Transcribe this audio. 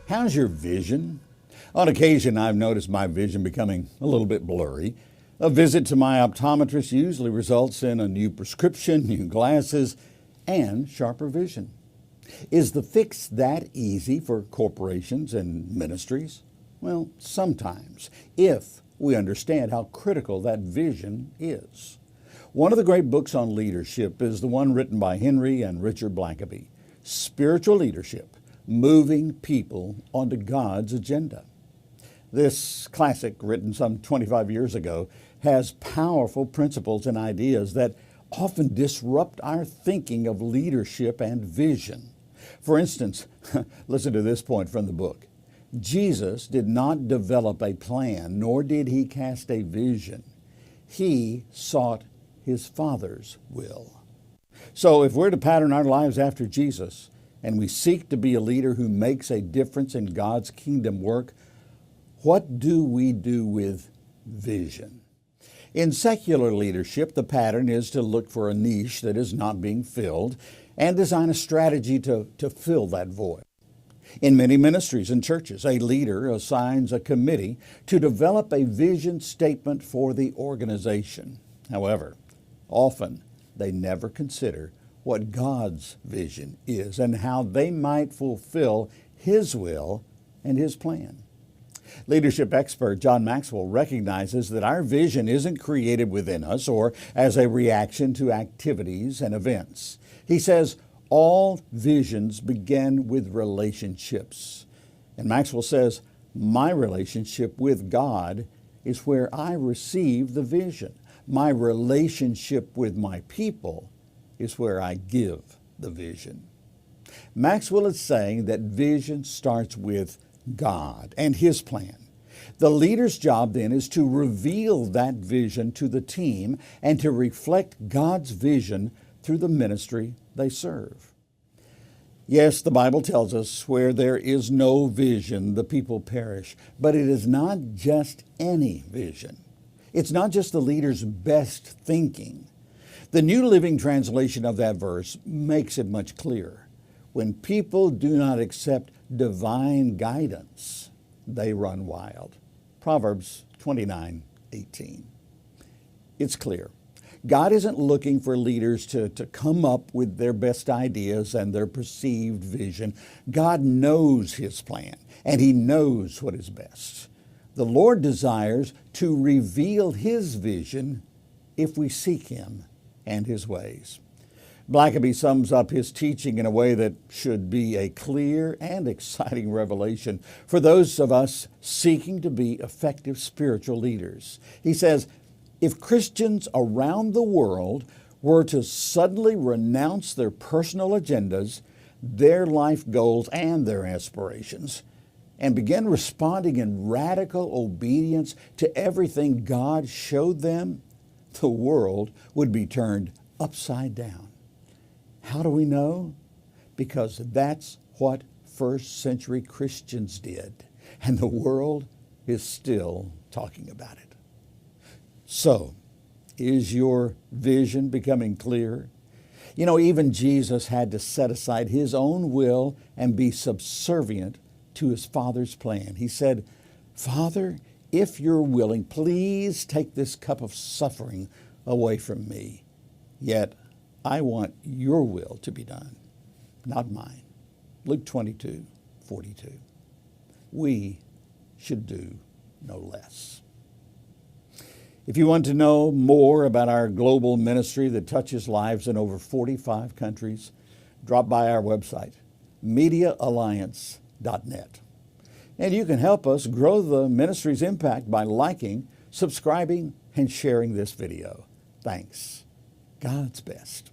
How's your vision? On occasion, I've noticed my vision becoming a little bit blurry. A visit to my optometrist usually results in a new prescription, new glasses, and sharper vision. Is the fix that easy for corporations and ministries? Well, sometimes, if we understand how critical that vision is. One of the great books on leadership is the one written by Henry and Richard Blackaby, Spiritual Leadership, Moving People onto God's Agenda. This classic, written some 25 years ago, has powerful principles and ideas that often disrupt our thinking of leadership and vision. For instance, listen to this point from the book. Jesus did not develop a plan, nor did he cast a vision. He sought his Father's will. So if we're to pattern our lives after Jesus, and we seek to be a leader who makes a difference in God's kingdom work, what do we do with vision? In secular leadership, the pattern is to look for a niche that is not being filled and design a strategy to fill that void. In many ministries and churches, a leader assigns a committee to develop a vision statement for the organization. However, often they never consider what God's vision is and how they might fulfill His will and His plan. Leadership expert John Maxwell recognizes that our vision isn't created within us or as a reaction to activities and events. He says, all visions begin with relationships. And Maxwell says, my relationship with God is where I receive the vision. My relationship with my people is where I give the vision. Maxwell is saying that vision starts with God and His plan. The leader's job then is to reveal that vision to the team and to reflect God's vision through the ministry they serve. Yes, the Bible tells us where there is no vision, the people perish. But it is not just any vision. It's not just the leader's best thinking. The New Living Translation of that verse makes it much clearer. When people do not accept divine guidance, they run wild. Proverbs 29:18. It's clear. God isn't looking for leaders to come up with their best ideas and their perceived vision. God knows His plan, and He knows what is best. The Lord desires to reveal His vision if we seek Him and His ways. Blackaby sums up his teaching in a way that should be a clear and exciting revelation for those of us seeking to be effective spiritual leaders. He says, if Christians around the world were to suddenly renounce their personal agendas, their life goals, and their aspirations, and begin responding in radical obedience to everything God showed them, the world would be turned upside down. How do we know? Because that's what first century Christians did, and the world is still talking about it. So, is your vision becoming clearer? You know, even Jesus had to set aside His own will and be subservient to His Father's plan. He said, Father, if you're willing, please take this cup of suffering away from me. Yet, I want your will to be done, not mine. Luke 22:42. We should do no less. If you want to know more about our global ministry that touches lives in over 45 countries, drop by our website, mediaalliance.net. And you can help us grow the ministry's impact by liking, subscribing, and sharing this video. Thanks. God's best.